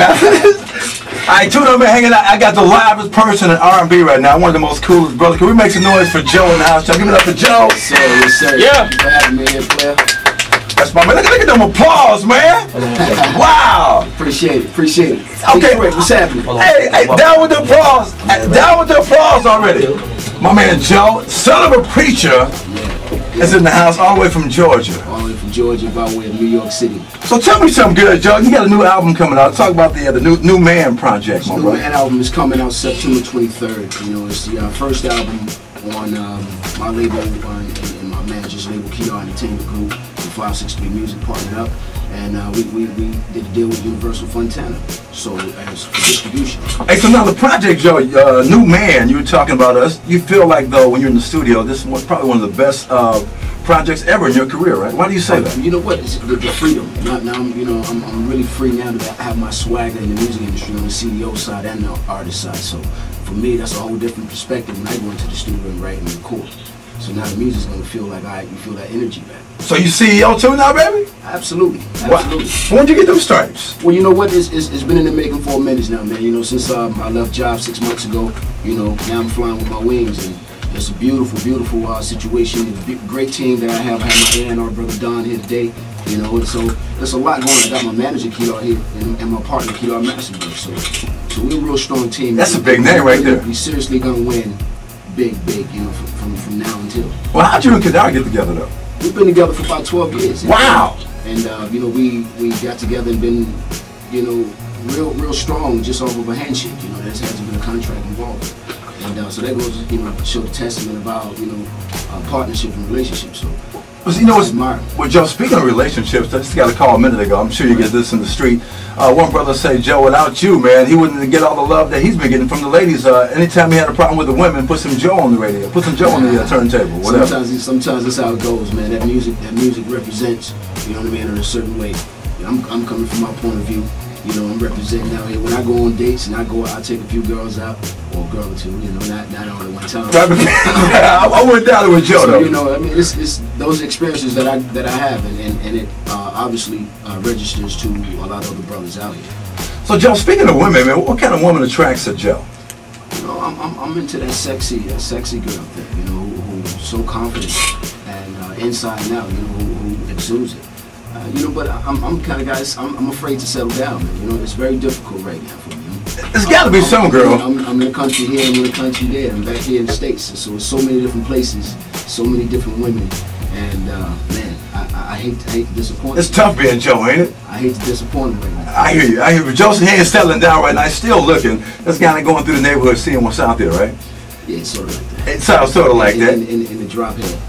Alright, tune up and hanging out. I got the livest person in R&B right now. One of the most coolest brothers. Can we make some noise for Joe in the house? Give it up for Joe. Yes, sir. Yeah. Thanks for having me here, player. That's my man. Look at them applause, man. Wow. Appreciate it. Okay. What's happening? Hey, down with the applause. Down with the applause already. My man Joe, son of a preacher, is in the house all the way from Georgia. All the way from Georgia, by way of New York City. So tell me something good, Joe. You got a new album coming out. Talk about the New Man project, my brother. The New Man album is coming out September 23rd. You know, it's the first album on my label and my manager's label, Kedar Entertainment Group, and 563 Music partnered up. And we did a deal with Universal Fontana, so as for distribution. Hey, so now the project, Joe, New Man, you were talking about us. You feel like, though, when you're in the studio, this is probably one of the best projects ever in your career, right? Why do you say that? You know what? It's the freedom. Now I'm really free now to have my swagger in the music industry on the CEO side and the artist side. So for me, that's a whole different perspective when I go into the studio and write and record. So now the music's gonna feel like you feel that energy back. So you CEO too now, baby? Absolutely. Wow. When did you get those stripes? Well, you know what? It's been in the making for a minute now, man. You know, since I left job 6 months ago, you know, now I'm flying with my wings, and it's a beautiful situation. It's a great team that I have. I have my A&R brother Don here today. You know, and so there's a lot going on. I got my manager Kedar here and my partner Kedar Massenberg. So we're a real strong team. That's a big name right there. We seriously gonna win big, you know, from now until. Well, how'd you and Kedar get together though? We've been together for about 12 years. Wow. And you know, we got together and been, you know, real strong just off of a handshake. You know, there hasn't been a contract involved. And so that goes, you know, to show the testament about, you know, partnership and relationship. So, you know, well, Joe, speaking of relationships, I just got a call a minute ago. I'm sure you get this in the street. One brother said, Joe, without you, man, he wouldn't get all the love that he's been getting from the ladies. Anytime he had a problem with the women, put some Joe on the radio, put some Joe on the turntable, whatever. Sometimes that's how it goes, man. That music represents, you know what I mean, in a certain way. You know, I'm coming from my point of view. You know, I'm representing out here. When I go on dates and I take a few girls out, or a girl or two, you know, not all at one time. I went down with Joe, though. You know, I mean, it's those experiences that I have, and it obviously registers to a lot of other brothers out here. So, Joe, speaking of women, man, what kind of woman attracts a Joe? You know, I'm into that sexy girl thing. You know, who's so confident and inside and out. You know, who exudes it. You know, but I'm kind of guy. I'm afraid to settle down, man. You know, it's very difficult right now for me. There's got to be some girl. I'm in the country here, I'm in the country there, I'm back here in the States. So it's so many different places, so many different women, and man, I hate to disappoint. It's tough being Joe, ain't it? I hate to disappoint right now. I hear you. Joseph, he ain't settling down right now. He's still looking. That's kind of going through the neighborhood, seeing what's out there, right? Yeah, it's sort of like that. It sounds sort of like that. In the drop head.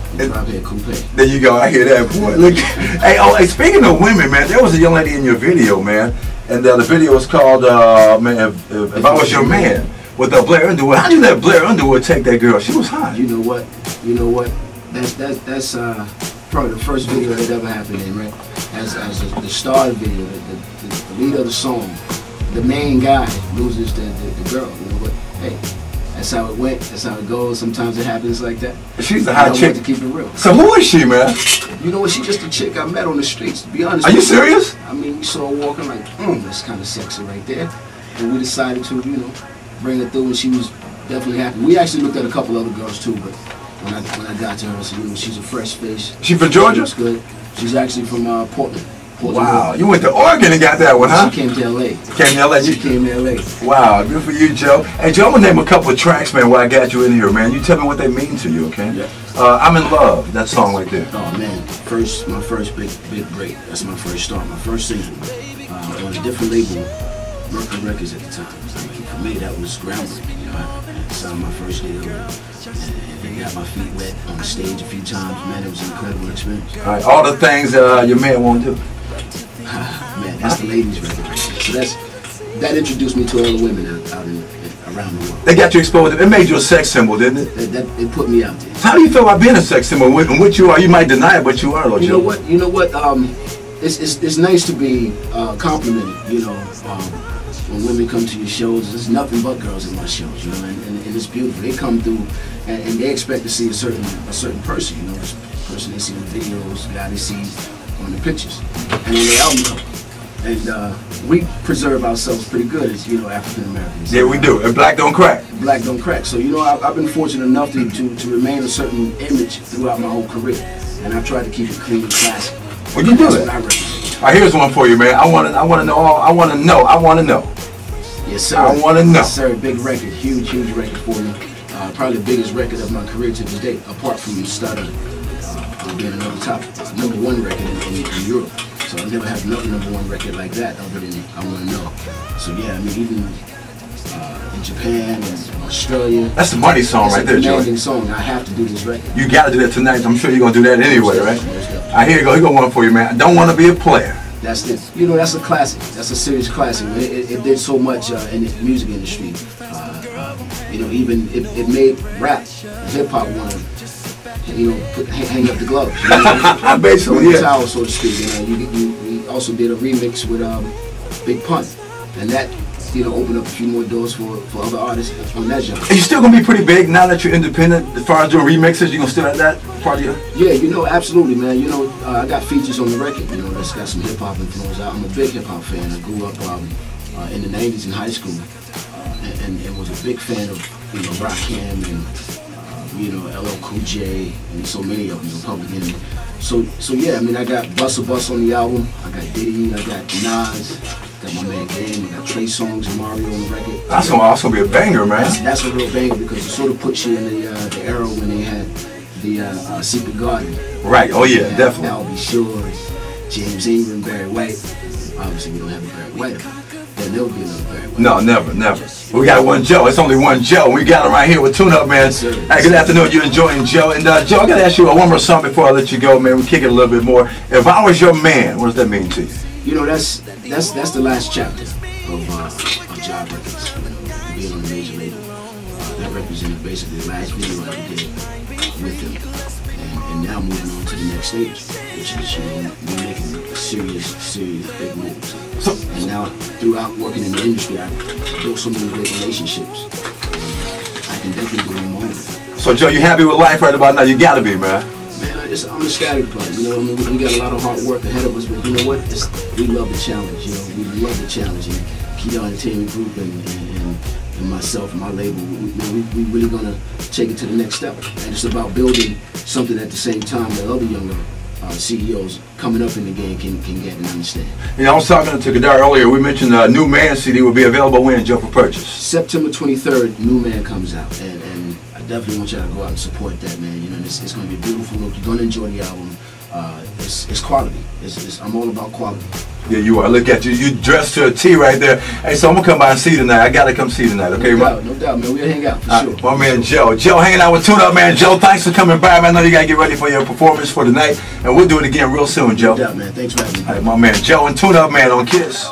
Coupe. There you go. I hear that, boy. Look, hey, speaking of women, man, there was a young lady in your video, man, and the video was called, man, if I Was Your Man, with Blair Underwood. How did you let Blair Underwood take that girl? She was hot. You know what? That's probably the first video that ever happened in, right? As the star of the video, the lead of the song, the main guy loses the girl. You know what? Hey. That's how it went. That's how it goes. Sometimes it happens like that. She's a hot chick. To keep it real. So who is she, man? You know what? She's just a chick I met on the streets. To be honest. Are you serious? I mean, we saw her walking like, that's kind of sexy right there, and we decided to, you know, bring her through, and she was definitely happy. We actually looked at a couple other girls too, but when I got to her, I said, you know, she's a fresh face. She from Georgia? She's good. She's actually from Portland. Wow, you went to Oregon and got that one, huh? She came to LA. Came to LA? She came to LA. Wow, good for you, Joe. Hey, Joe, I'm going to name a couple of tracks, man, while I got you in here, man. You tell me what they mean to you, okay? Yeah. I'm in Love, that song right there. Oh, man. My first big break. That's my first start, my first single. On a different label, Mercury Records at the time. I mean, for me, that was groundbreaking. You know, I signed my first deal and got my feet wet on the stage a few times. Man, it was an incredible experience. All right, all the things your man won't do. Man, that's the ladies' record. So that introduced me to all the women out around the world. They got you exposed. It made you a sex symbol, didn't it? It put me out there. How do you feel about being a sex symbol? And what you are, you might deny it, but you are, You know what? It's nice to be complimented. You know, when women come to your shows, there's nothing but girls in my shows. You know, and it's beautiful. They come through and they expect to see a certain person. You know, this person they see in the videos, the guy they see on the pictures, and then they album cover. And we preserve ourselves pretty good as, you know, African Americans. Yeah, we do. And black don't crack. Black don't crack. So, you know, I've been fortunate enough to remain a certain image throughout my whole career. And I've tried to keep it clean and classy. Well, you do That's it. what I represent. All right, here's one for you, man. I want to know. Yes, sir. I want to know. Yes, sir. Big record. Huge record for me. Probably the biggest record of my career to this date, apart from Stutter being another top #1 record in Europe. So I never had another #1 record like that other than I Want to Know. So yeah, I mean, even in Japan and Australia. That's the money song right there, Joe. It's a demanding song. I have to do this record. You got to do that tonight. I'm sure you're going to do that anyway, right? Most definitely. All right, here you go. Here go one for you, man. I don't want to be a player. That's it. You know, that's a classic. That's a serious classic. It did so much in the music industry. You know, even it made rap, hip hop want to, you know, hang up the gloves. You know? Basically, the yeah. towel, so to speak. We also did a remix with Big Pun, and that, you know, opened up a few more doors for other artists on that genre. And you're still gonna be pretty big now that you're independent. As far as doing remixes, you gonna still have that part of your? Yeah, you know, absolutely, man. You know, I got features on the record. You know, that's got some hip hop influence. I'm a big hip hop fan. I grew up in the '90s in high school, and was a big fan of, you know, Rakim and you know, LL Cool J and so many of them, Public Enemy. So yeah, I mean, I got Busta Bus on the album. I got Diddy. I got Nas. Got my man Game. I got Trey Songz and Mario on the record. That's gonna be a banger, man. That's a real banger because it sort of puts you in the era when they had the Secret Garden. Right. Oh yeah, Yeah, definitely. I'll Be Sure, James Ingram, Barry White. Obviously, we don't have a Barry White. Then there'll be another Barry White. No, never. We got one Joe. It's only one Joe. We got him right here with Tune Up, man. Yes, sir. Hey, good afternoon. You're enjoying Joe. And Joe, I gotta ask you one more song before I let you go, man. We kick it a little bit more. If I was your man, what does that mean to you? You know, that's the last chapter of Job Records. You know, being on the major label. That represented basically the last video I did with him. And now moving on to the next stage, which is, you know, we're making serious big moves. And now, throughout working in the industry, I've built so many great relationships. I can definitely do more. So Joe, you happy with life right about now? You gotta be, man. Man, I'm ecstatic about it. You know, I mean, we got a lot of hard work ahead of us, but you know what? We love the challenge. You know, we love the challenge. And Keto Entertainment Group and myself and my label, we really gonna take it to the next step. And it's about building something at the same time that other younger CEOs coming up in the game can get and understand. You know, I was talking to Kadar earlier. We mentioned New Man CD will be available when, Joe, for purchase. September 23rd, New Man comes out, and I definitely want y'all to go out and support that, man. You know, it's going to be a beautiful look. You're going to enjoy the album. It's quality. I'm all about quality. Yeah, you are. Look at you. You dressed to a T right there. Hey, so I'm going to come by and see you tonight. I got to come see you tonight, okay, man? No doubt, man. We'll hang out, for sure. My man Joe. Joe hanging out with Tune Up, man. Joe, thanks for coming by, man. I know you got to get ready for your performance for tonight, and we'll do it again real soon, Joe. No doubt, man. Thanks for having me. All right, my man Joe and Tune Up, man, on KISS.